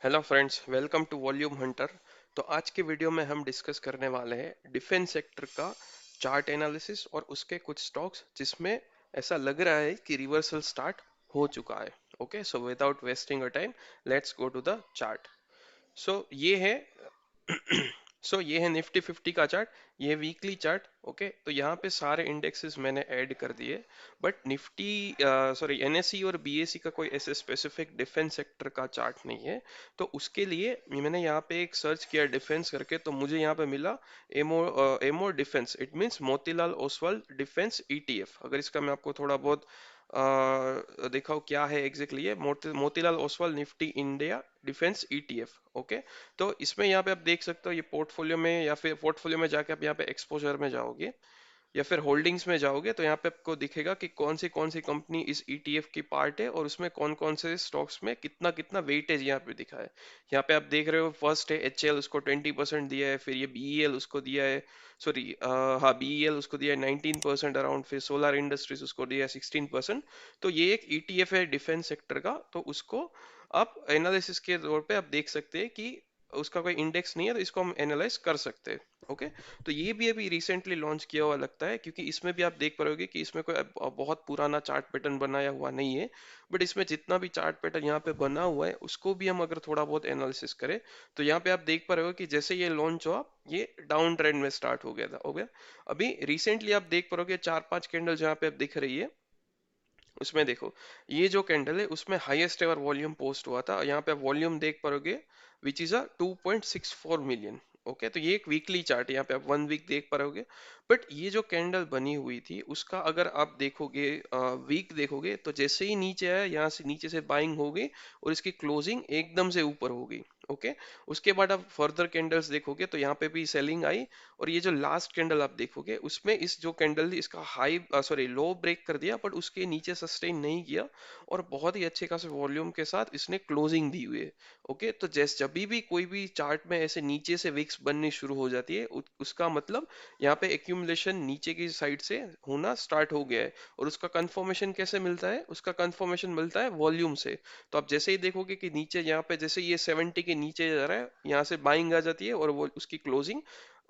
Hello friends, welcome to volume hunter. तो आज के वीडियो में हम डिस्कस करने वाले हैं डिफेंस सेक्टर का चार्ट एनालिसिस और उसके कुछ स्टॉक्स जिसमें ऐसा लग रहा है कि रिवर्सल स्टार्ट हो चुका है। Okay, so without wasting a time, let's go to the chart. So ये है सो ये है निफ्टी 50 का चार्ट। ये वीकली चार्ट। ओके, तो यहाँ पे सारे इंडेक्सेस मैंने ऐड कर दिए। बट निफ्टी सॉरी एनएसई और बीएसई का कोई ऐसे स्पेसिफिक डिफेंस सेक्टर का चार्ट नहीं है। तो उसके लिए मैंने यहाँ पे एक सर्च किया डिफेंस करके, तो मुझे यहाँ पे मिला MO MO defence. It means Motilal Oswal defence ETF. अगर इसका मैं आपको थोड़ा बहुत दिखाओ क्या है एग्जैक्टली, ये Motilal Oswal Nifty India defence ETF. Okay, तो इसमें यहाँ पे आप देख सकते हो, ये पोर्टफोलियो में या फिर पोर्टफोलियो में जाके आप यहाँ पे एक्सपोजर में जाओगे या फिर होल्डिंग्स में जाओगे तो यहाँ पे आपको दिखेगा कि कौन सी कंपनी इस ईटीएफ की पार्ट है और उसमें कौन से स्टॉक्स में कितना कितना वेटेज यहाँ पे दिखा है। यहाँ पे आप देख रहे हो, फर्स्ट है एचएल, उसको 20% दिया है। फिर ये बीईएल उसको दिया है, सॉरी हाँ बीईएल उसको दिया है 19% अराउंड। फिर सोलर इंडस्ट्रीज उसको दिया है 16%। तो ये एक ईटीएफ है डिफेंस सेक्टर का, तो उसको आप एनालिसिस के तौर पे आप देख सकते हैं कि उसका कोई इंडेक्स नहीं है तो इसको हम एनालाइज कर सकते हैं। ओके, तो ये भी अभी रिसेंटली लॉन्च किया हुआ लगता है, क्योंकि इसमें भी आप देख पाओगे कि इसमें कोई बहुत पुराना चार्ट पैटर्न बनाया हुआ नहीं है। बट इसमें जितना भी चार्ट पैटर्न यहाँ पे बना हुआ है उसको भी हम अगर थोड़ा बहुत एनालिसिस करें तो यहाँ पे आप देख पा रहे हो कि जैसे ये लॉन्च हुआ, ये डाउन ट्रेंड में स्टार्ट हो गया। अभी रिसेंटली आप देख पा रहे हो चार पांच कैंडल जहाँ पे आप दिख रही है, उसमें देखो ये जो कैंडल है उसमें हाईएस्ट एवर वॉल्यूम पोस्ट हुआ था। यहाँ पे आप वॉल्यूम देख पाओगे which is a 2.64 million. Okay, तो ये एक वीकली चार्ट है, यहाँ पे आप 1 वीक देख पाओगे। बट ये जो कैंडल बनी हुई थी उसका अगर आप देखोगे, वीक देखोगे, तो जैसे ही नीचे आया यहाँ से नीचे से बाइंग हो गई और इसकी क्लोजिंग एकदम से ऊपर हो गई। ओके, उसके बाद आप फर्दर कैंडल्स देखोगे तो यहाँ पे भी सेलिंग आई। और ये जो लास्ट कैंडल आप देखोगे उसमें इस जो कैंडल थी इसका हाई सॉरी लो ब्रेक कर दिया, बट उसके नीचे सस्टेन नहीं किया और बहुत ही अच्छे खासे वॉल्यूम के साथ इसने क्लोजिंग दी हुई है। ओके, तो जैसे जब भी कोई भी चार्ट में ऐसे नीचे से विक्स बननी शुरू हो जाती है उसका मतलब यहाँ पे एक्यूमुलेशन नीचे की साइड से होना स्टार्ट हो गया है। और उसका कंफर्मेशन कैसे मिलता है? उसका कंफर्मेशन मिलता है वॉल्यूम से। तो आप जैसे ही देखोगे कि नीचे यहाँ पे जैसे ये 70 के नीचे जा रहा है, यहाँ से बाइंग आ जाती है और वो उसकी क्लोजिंग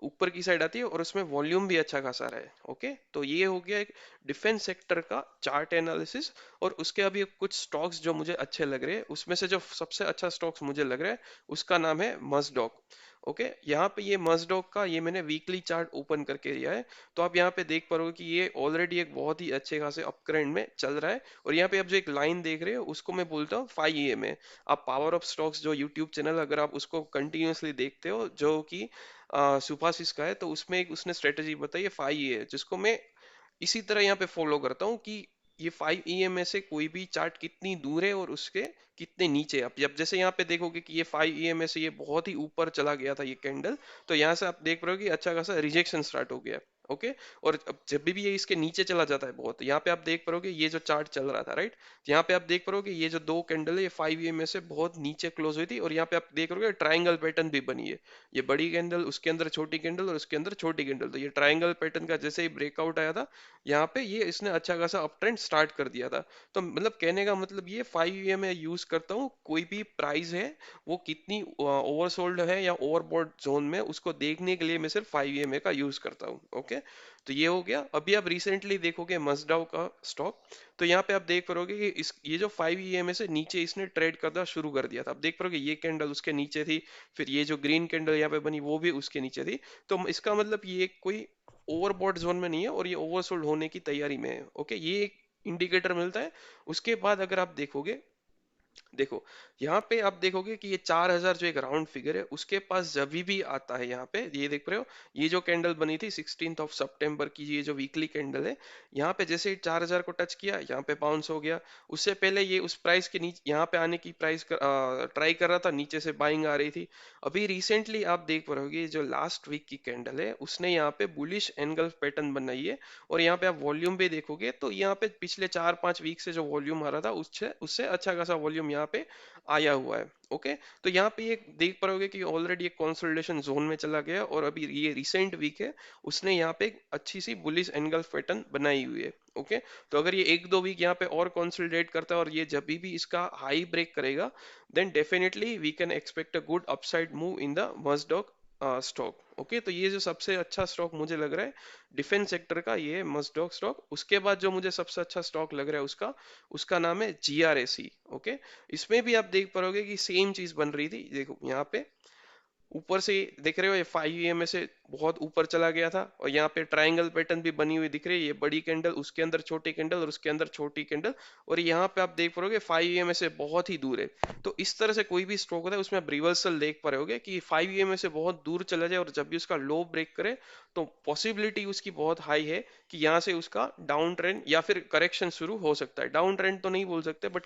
ऊपर की साइड आती है और उसमें वॉल्यूम भी अच्छा खासा रहा है। ओके, तो ये हो गया एक डिफेंस सेक्टर का चार्ट एनालिसिस। और उसके अभी कुछ स्टॉक्स जो मुझे अच्छे लग रहे हैं, उसमें से जो सबसे अच्छा स्टॉक्स मुझे लग रहा है उसका नाम है मस्डॉक। ओके, यहाँ पे ये मस्डॉक का ये मैंने वीकली चार्ट ओपन करके दिया है। तो आप यहाँ पे देख पा रहे हो कि ये ऑलरेडी एक बहुत ही अच्छे खासे अपट्रेंड में चल रहा है। और यहाँ पे आप जो एक लाइन देख रहे हो उसको मैं बोलता हूँ 5 EMA। आप पावर ऑफ स्टॉक्स जो यूट्यूब चैनल अगर आप उसको कंटिन्यूअसली देखते हो जो कि सुभाषिस का है, तो उसमें एक उसने स्ट्रेटेजी बताई है 5 EA, जिसको मैं इसी तरह यहाँ पे फॉलो करता हूँ कि ये 5 EM में से कोई भी चार्ट कितनी दूर है और उसके कितने नीचे। आप जब जैसे यहाँ पे देखोगे कि ये 5 EM में से ये बहुत ही ऊपर चला गया था ये कैंडल, तो यहाँ से आप देख रहे हो कि अच्छा खासा रिजेक्शन स्टार्ट हो गया। ओके, और अब जब भी ये इसके नीचे चला जाता है बहुत, यहाँ पे आप देख पाओगे ये जो चार्ट चल रहा था राइट, यहाँ पे आप देख पाओगे ये जो दो कैंडल है ये 5 EM में से बहुत नीचे क्लोज हुई थी। और यहाँ पे आप देख रहे हो ट्राइंगल पैटर्न भी बनी है। ये बड़ी कैंडल, उसके अंदर छोटी कैंडल और उसके अंदर छोटी कैंडल, तो ये ट्राइंगल पैटर्न का जैसे ही ब्रेकआउट आया था यहाँ पे ये इसने अच्छा खासा अप ट्रेंड स्टार्ट कर दिया था। तो मतलब कहने का मतलब ये 5 में यूज करता हूँ, कोई भी प्राइस है वो कितनी ओवरसोल्ड है या ओवरबॉट जोन में, उसको देखने के लिए मैं सिर्फ 5 का यूज करता हूँ। ओके, तो ये हो गया। अभी आप रिसेंटली देखोगे मजडाउ का स्टॉक, तो यहाँ पे आप देख पाओगे कि इस ये जो 5 से नीचे इसने ट्रेड करना शुरू कर दिया था। आप देख पाओगे ये कैंडल उसके नीचे थी, फिर ये जो ग्रीन कैंडल यहाँ पे बनी वो भी उसके नीचे थी। तो इसका मतलब ये कोई ओवरबॉट जोन में नहीं है और ये ओवरसोल्ड होने की तैयारी में है। ओके, ये एक इंडिकेटर मिलता है। उसके बाद अगर आप देखोगे, देखो यहाँ पे आप देखोगे कि ये 4,000 जो एक राउंड फिगर है उसके पास जब भी आता है, यहाँ पे ये देख रहे हो ये जो कैंडल बनी थी 16 की, ये जो वीकली कैंडल है, यहाँ पे जैसे ही 4,000 को टच किया यहाँ पे बाउंस हो गया। उससे पहले ये उस प्राइस के नीचे यहाँ पे आने की प्राइस ट्राई कर रहा था, नीचे से बाइंग आ रही थी। अभी रिसेंटली आप देख पा रहे जो लास्ट वीक की कैंडल है उसने यहाँ पे बुलिश एंगल पैटर्न बनाई है। और यहाँ पे आप वॉल्यूम भी देखोगे तो यहाँ पे पिछले 4-5 वीक से जो वॉल्यूम आ रहा था उससे उससे अच्छा खासा वॉल्यूम मोमेंटम यहाँ पे आया हुआ है। ओके, तो यहाँ पे ये देख पाओगे कि ऑलरेडी एक कंसोलिडेशन जोन में चला गया और अभी ये रिसेंट वीक है उसने यहाँ पे एक अच्छी सी बुलिश एंगल्फ पैटर्न बनाई हुई है। ओके, तो अगर ये 1-2 वीक यहाँ पे और कंसोलिडेट करता है और ये जब भी इसका हाई ब्रेक करेगा, then definitely we can expect a good upside move in the mustdog stock. Okay, तो ये जो सबसे अच्छा स्टॉक मुझे लग रहा है डिफेंस सेक्टर का, ये मस्टडॉग स्टॉक। उसके बाद जो मुझे सबसे अच्छा स्टॉक लग रहा है उसका उसका नाम है जीआरएसी। ओके, इसमें भी आप देख पाओगे कि सेम चीज बन रही थी। देखो यहाँ पे ऊपर से देख रहे हो ये 5 EMA से बहुत ऊपर चला गया था और यहाँ पे ट्रायंगल पैटर्न भी बनी हुई दिख रही है। ये बड़ी कैंडल, उसके अंदर छोटी कैंडल और उसके अंदर छोटी कैंडल, और यहाँ पे आप देख पाओगे 5 EMA से बहुत ही दूर है। तो इस तरह से कोई भी स्ट्रोक होता है उसमें आप रिवर्सल देख पा रहे होगे कि 5 EMA से बहुत दूर चला जाए और जब भी उसका लो ब्रेक करे तो पॉसिबिलिटी उसकी बहुत हाई है कि यहाँ से उसका डाउन ट्रेंड या फिर करेक्शन शुरू हो सकता है। डाउन ट्रेंड तो नहीं बोल सकते बट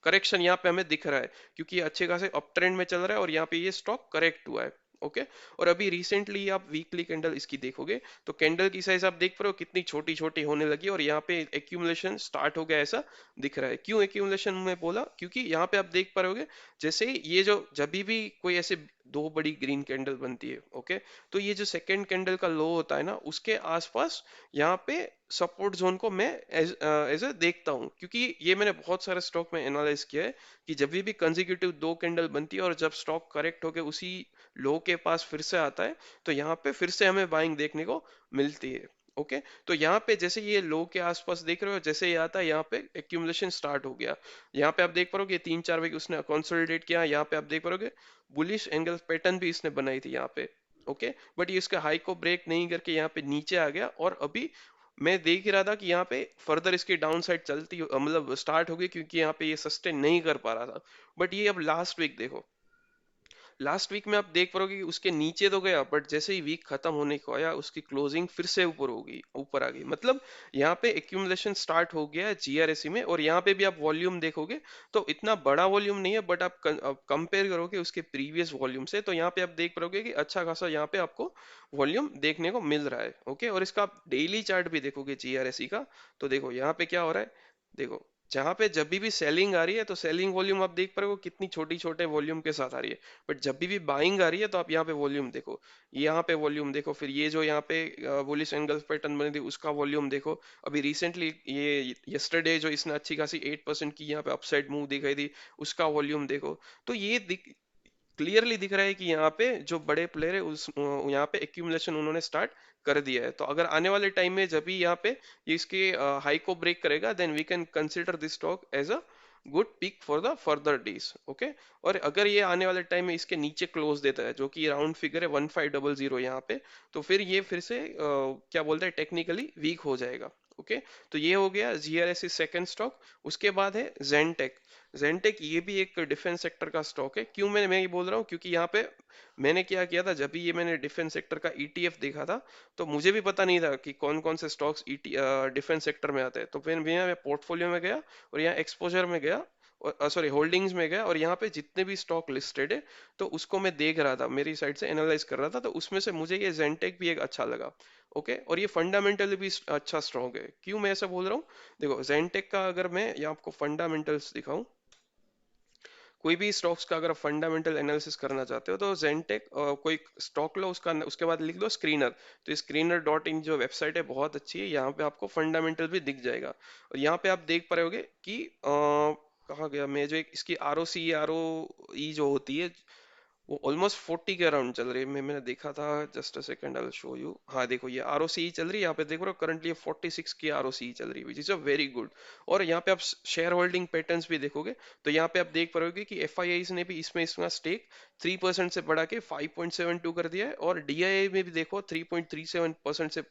करेक्शन यहाँ पे हमें दिख रहा है क्योंकि ये अच्छे खासे अप ट्रेंड में चल रहा है और यहाँ पे ये स्टॉक करेक्ट हुआ है। ओके, और अभी रिसेंटली आप वीकली कैंडल इसकी देखोगे तो कैंडल की साइज आप देख पा रहे हो कितनी छोटी छोटी होने लगी और यहाँ पे एक्यूमुलेशन स्टार्ट हो गया ऐसा दिख रहा है। क्यों एक्यूमुलेशन में बोला, क्योंकि यहाँ पे आप देख पा रहे होगे जैसे ये जो जब भी कोई ऐसे दो बड़ी ग्रीन कैंडल बनती है, ओके, तो ये जो सेकंड कैंडल का लो होता है ना उसके आसपास यहाँ पे सपोर्ट जोन को मैं एज ए देखता हूँ, क्योंकि ये मैंने बहुत सारे स्टॉक में एनालाइज किया है कि जब भी कंसेक्यूटिव दो कैंडल बनती है और जब स्टॉक करेक्ट होकर उसी लो के पास फिर से आता है तो यहाँ पे फिर से हमें बाइंग देखने को मिलती है। ओके, तो यहाँ पे जैसे ये लो के आसपास देख रहे हो जैसे ये आता है यहाँ पे एक्यूमुलेशन स्टार्ट हो गया। यहाँ पे आप देख पाओगे 3-4 वीक उसने कंसोलिडेट किया। यहाँ पे आप देख पाओगे बुलिश एंगल पैटर्न भी इसने बनाई थी यहाँ पे। ओके, बट ये इसका हाई को ब्रेक नहीं करके यहाँ पे नीचे आ गया और अभी मैं देख ही रहा था कि यहाँ पे फर्दर इसकी डाउन साइड चलती मतलब स्टार्ट हो गई क्योंकि यहाँ पे ये सस्टेन नहीं कर पा रहा था। बट ये अब लास्ट वीक देखो, लास्ट वीक में आप देख पाओगे कि उसके नीचे तो गया बट जैसे ही वीक खत्म होने को आया उसकी क्लोजिंग फिर से ऊपर होगी, ऊपर आ गई। मतलब यहाँ पे एक्यूमुलेशन स्टार्ट हो गया है जीआरएसी में। और यहाँ पे भी आप वॉल्यूम देखोगे तो इतना बड़ा वॉल्यूम नहीं है बट आप कंपेयर करोगे उसके प्रीवियस वॉल्यूम से तो यहाँ पे आप देख पाओगे कि अच्छा खासा यहाँ पे आपको वॉल्यूम देखने को मिल रहा है। ओके, और इसका आप डेली चार्ट भी देखोगे जीआरएसी का तो देखो यहाँ पे क्या हो रहा है। देखो जहां पे जब भी सेलिंग आ रही है तो सेलिंग वॉल्यूम आप देख पा रहे हो कितनी छोटी छोटे वॉल्यूम के साथ आ रही है, बट जब भी बाइंग आ रही है तो आप यहाँ पे वॉल्यूम देखो, यहाँ पे वॉल्यूम देखो, फिर ये जो यहाँ पे बुलिश एंगल पैटर्न बनी थी उसका वॉल्यूम देखो। अभी रिसेंटली ये यस्टरडे जो इसने अच्छी खासी 8% की यहाँ पे अपसाइड मूव दिखाई थी उसका वॉल्यूम देखो। तो ये क्लियरली दिख रहा है कि यहाँ पे जो बड़े प्लेयर है उस यहाँ पे एक्यूमुलेशन उन्होंने स्टार्ट कर दिया है। तो अगर आने वाले टाइम में जब भी यहाँ पे ये इसके हाई को ब्रेक करेगा then we can consider this stock as a good pick for the further days. Okay, और अगर ये आने वाले टाइम में इसके नीचे क्लोज देता है जो कि राउंड फिगर है 1500 यहाँ पे, तो फिर ये फिर से क्या बोलते हैं टेक्निकली वीक हो जाएगा। ओके, तो ये हो गया जीआरएस सेकंड स्टॉक। उसके बाद है जेनटेक। जेनटेक ये भी एक डिफेंस सेक्टर का स्टॉक है। क्यों मैं ये बोल रहा हूँ, क्योंकि यहाँ पे मैंने क्या किया था जब भी ये मैंने डिफेंस सेक्टर का ईटीएफ देखा था तो मुझे भी पता नहीं था कि कौन कौन से स्टॉक्स डिफेंस सेक्टर में आते हैं। तो फिर मैं पोर्टफोलियो में गया और यहाँ एक्सपोजर में गया और सॉरी होल्डिंग्स में गया और यहाँ पे जितने भी स्टॉक लिस्टेड है तो उसको मैं देख रहा था, मेरी साइड से एनालाइज कर रहा था। तो उसमें से मुझे ये जेनटेक भी एक अच्छा लगा। ओके, और ये फंडामेंटली भी अच्छा स्ट्रॉन्ग है। क्यों मैं ऐसा बोल रहा हूँ, देखो जेनटेक का अगर मैं यहाँ आपको फंडामेंटल्स दिखाऊं, कोई भी स्टॉक्स का अगर फंडामेंटल एनालिसिस करना चाहते हो तो जेनटेक कोई स्टॉक लो, उसका उसके बाद लिख दो स्क्रीनर। तो स्क्रीनर डॉट इन जो वेबसाइट है बहुत अच्छी है, यहाँ पे आपको फंडामेंटल भी दिख जाएगा। और यहाँ पे आप देख पा रहे होगे कि कहाँ गया मैं, जो एक इसकी आर ओ ई जो होती है वो ऑलमोस्ट 40 के अराउंड चल रही है। मैंने देखा था, just a second I will show you. हाँ देखो ये आर चल रही है, यहाँ पे देखो करंटली 46 की आर चल रही है which is a very good. और यहाँ पे आप शेयर होल्डिंग पैटर्न्स भी देखोगे तो यहाँ पे आप देख पाओगे कि एफ ने भी इसमें इसका स्टेक 3% से बढ़ा के 5.72 कर दिया है और डीआईआई में भी देखो 3.37% से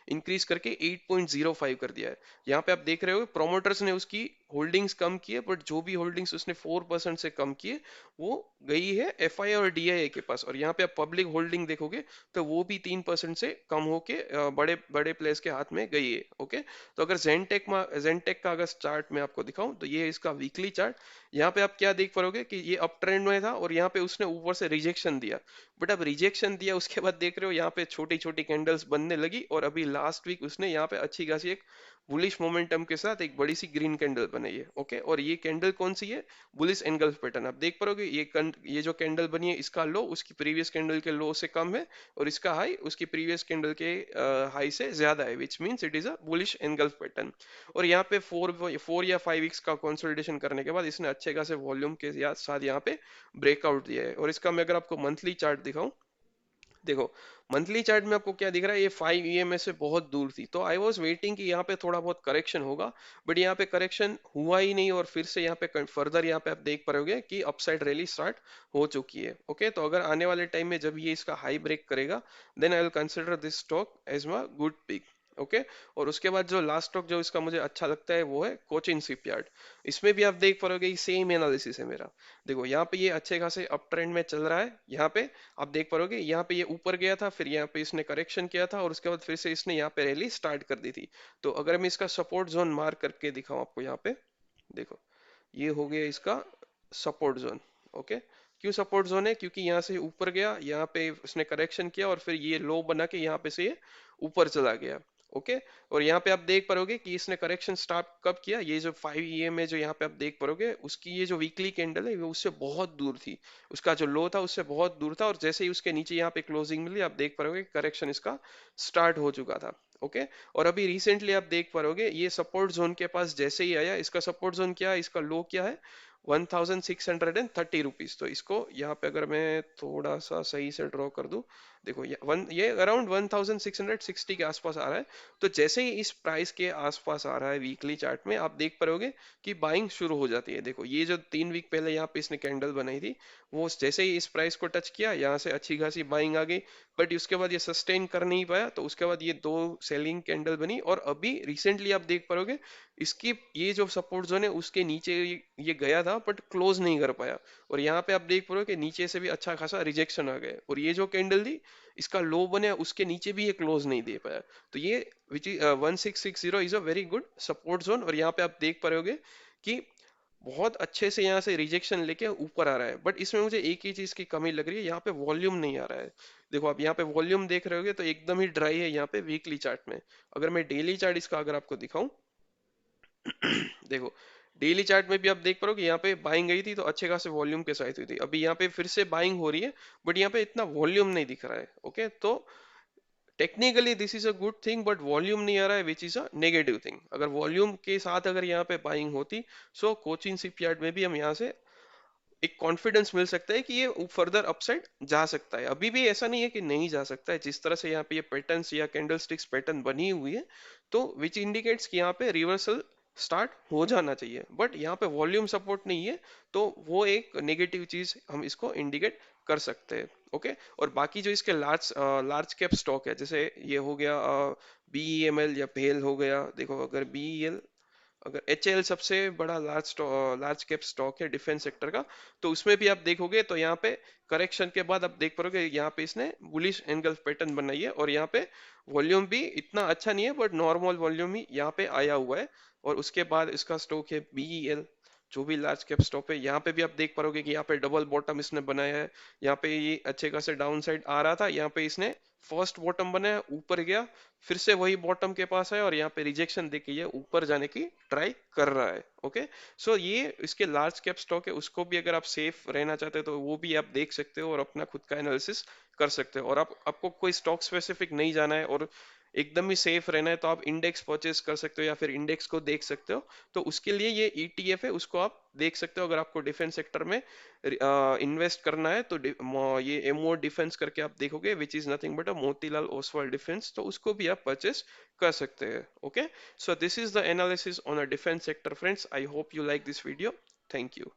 इंक्रीज करके 8.05 कर दिया है। यहाँ पे आप देख रहे हो प्रोमोटर्स ने उसकी होल्डिंग्स कम की है बट जो भी होल्डिंग्स उसने 4% से कम किए वो गई है एफआई और डीआईए के पास। और यहाँ पे आप पब्लिक होल्डिंग देखोगे तो वो भी 3% से कम होके बड़े बड़े प्लेयर्स के हाथ में गई है। ओके, तो अगर जेनटेक का अगर चार्ट मैं आपको दिखाऊं तो ये इसका वीकली चार्ट। यहाँ पे आप क्या देख पाओगे कि ये अप ट्रेंड में था और यहाँ पे उसने ऊपर से रिजेक्शन दिया बट अब रिजेक्शन दिया उसके बाद देख रहे हो यहाँ पे छोटी छोटी कैंडल्स बनने लगी, और अभी लास्ट वीक उसने यहाँ पे अच्छी खासी एक बुलिश मोमेंटम के साथ एक बड़ी सी ग्रीन कैंडल बनाई है। ओके, और ये कैंडल कौन सी है? Bullish engulf pattern. आप देख पाओगे ये जो कैंडल बनी है, इसका लो उसकी प्रीवियस कैंडल के लो से कम है, और इसका हाई उसकी प्रीवियस कैंडल के हाई से ज्यादा है, which means it is a bullish engulf pattern. और यहाँ पे 4 या 5 वीक्स का कंसोलिडेशन करने के बाद इसने अच्छे खासे वॉल्यूम के साथ यहाँ पे ब्रेकआउट दिया है। और इसका मैं अगर आपको मंथली चार्ट दिखाऊं, देखो मंथली चार्ट में आपको क्या दिख रहा है, ये 5 EMA से बहुत दूर थी, तो आई वॉज वेटिंग कि यहाँ पे थोड़ा बहुत करेक्शन होगा, बट यहाँ पे करेक्शन हुआ ही नहीं, और फिर से यहाँ पे फर्दर यहाँ पे आप देख पाओगे कि अपसाइड रैली स्टार्ट हो चुकी है। ओके, तो अगर आने वाले टाइम में जब ये इसका हाई ब्रेक करेगा, then I will consider this stock as my good pick. Okay, और उसके बाद जो लास्ट स्टॉक जो इसका मुझे अच्छा लगता है वो है कोचिन शिपयार्ड। इसमें भी आप देख पाओगे सेम एनालिसिस है मेरा। देखो यहाँ पे ये अच्छे खासे अप ट्रेंड में चल रहा है, यहाँ पे आप देख पाओगे यहाँ पे ये ऊपर गया था, फिर यहाँ पे इसने करेक्शन किया था, और उसके बाद फिर से इसने यहाँ पे रैली स्टार्ट कर दी थी। तो अगर मैं इसका सपोर्ट जोन मार्क करके दिखाऊं आपको, यहाँ पे देखो ये हो गया इसका सपोर्ट जोन। ओके, क्यों सपोर्ट जोन है? क्योंकि यहाँ से ऊपर गया, यहाँ पे उसने करेक्शन किया, और फिर ये लो बना के यहाँ पे से ये ऊपर चला गया। ओके, और यहाँ पे आप देख पाओगे कि इसने करेक्शन स्टार्ट कब किया, ये जो 5 EMA जो यहाँ पे आप देख पाओगे, उसकी ये जो वीकली कैंडल है वो उससे बहुत दूर थी, उसका जो लो था उससे बहुत दूर था, और जैसे ही उसके नीचे यहाँ पे क्लोजिंग मिली, आप देख पाओगे करेक्शन इसका स्टार्ट हो चुका था। ओके, और अभी रिसेंटली आप देख पाओगे ये सपोर्ट जोन के पास जैसे ही आया, इसका सपोर्ट जोन क्या है, इसका लो क्या है, 1630 रुपीज। तो इसको यहाँ पे अगर मैं थोड़ा सा सही से ड्रॉ कर दूं, देखो ये अराउंड 1660 के आसपास आ रहा है। तो जैसे ही इस प्राइस के आसपास आ रहा है वीकली चार्ट में, आप देख पाओगे कि बाइंग शुरू हो जाती है। देखो ये जो 3 वीक पहले यहाँ पे इसने कैंडल बनाई थी, वो जैसे ही इस प्राइस को टच किया, यहाँ से अच्छी खासी बाइंग आ गई, बट उसके बाद ये सस्टेन कर नहीं पाया, तो उसके बाद ये दो सेलिंग कैंडल बनी, और अभी रिसेंटली आप देख पाओगे इसकी ये जो सपोर्ट जोन है उसके नीचे ये गया था, बट क्लोज नहीं कर पाया, और यहाँ पे आप देख पाओगे कि नीचे से भी अच्छा खासा रिजेक्शन आ गया, और ये जो कैंडल थी इसका लो बने उसके नीचे भी ये क्लोज नहीं दे पाया। तो ये which is 1660 is a very good support zone, और यहाँ पे आप देख पाओगे कि बहुत अच्छे से यहाँ से रिजेक्शन लेके ऊपर आ रहा है, बट इसमें मुझे एक ही चीज की कमी लग रही है, यहाँ पे वॉल्यूम नहीं आ रहा है। देखो आप यहाँ पे वॉल्यूम देख रहे होगे तो एकदम ही ड्राई है यहाँ पे वीकली चार्ट में। अगर मैं डेली चार्ट इसका अगर आपको दिखाऊं, देखो डेली चार्ट में भी आप देख पा रहे हो कि यहाँ पे बाइंग गई थी, तो अच्छे खासे वॉल्यूम के साथ हुई थी, अभी यहाँ पे फिर से बाइंग हो रही है, बट यहाँ पे इतना वॉल्यूम नहीं दिख रहा है। ओके, तो technically this is a good thing, but volume नहीं आ रहा है, which is a negative thing. अगर वॉल्यूम के साथ अगर यहाँ पे बाइंग होती, सो कोचिन शिपयार्ड में भी हम यहाँ से एक कॉन्फिडेंस मिल सकता है कि ये फर्दर अपसाइड जा सकता है। अभी भी ऐसा नहीं है कि नहीं जा सकता है, जिस तरह से यहाँ पे ये पैटर्न्स या कैंडल स्टिक्स पैटर्न बनी हुई है, तो विच इंडिकेट्स कि यहाँ पे रिवर्सल स्टार्ट हो जाना चाहिए, बट यहाँ पे वॉल्यूम सपोर्ट नहीं है, तो वो एक नेगेटिव चीज हम इसको इंडिकेट कर सकते हैं। ओके, और बाकी जो इसके लार्ज लार्ज कैप स्टॉक है, जैसे ये हो गया BEML या भेल हो गया, देखो अगर BEL, अगर HL सबसे बड़ा लार्ज कैप स्टॉक है डिफेंस सेक्टर का, तो उसमें भी आप देखोगे तो यहाँ पे करेक्शन के बाद आप देख पाओगे यहाँ पे इसने बुलिश एंगल्फ पैटर्न बनाई है, और यहाँ पे वॉल्यूम भी इतना अच्छा नहीं है, बट नॉर्मल वॉल्यूम ही यहाँ पे आया हुआ है। और उसके बाद इसका स्टॉक है BEL, जो भी लार्ज कैप स्टॉक है, यहाँ पे भी आप देख पाओगे कि यहाँ पे डबल बॉटम इसने बनाया है, यहाँ पे ये अच्छे खासे डाउन साइड आ रहा था, यहाँ पे इसने फर्स्ट बॉटम बनाया, ऊपर गया, फिर से वही बॉटम के पास है, और यहाँ पे रिजेक्शन देके ये ऊपर जाने की ट्राई कर रहा है। ओके, सो ये इसके लार्ज कैप स्टॉक है, उसको भी अगर आप सेफ रहना चाहते हो तो वो भी आप देख सकते हो, और अपना खुद का एनालिसिस कर सकते हो। और आपको कोई स्टॉक स्पेसिफिक नहीं जाना है और एकदम ही सेफ रहना है, तो आप इंडेक्स परचेस कर सकते हो, या फिर इंडेक्स को देख सकते हो। तो उसके लिए ये ETF है, उसको आप देख सकते हो। अगर आपको डिफेंस सेक्टर में इन्वेस्ट करना है, तो ये एमओ डिफेंस करके आप देखोगे, which is nothing but a Motilal Oswal defence, तो उसको भी आप परचेस कर सकते हैं। Okay, so this is the analysis on a defence sector friends. I hope you like this video. Thank you.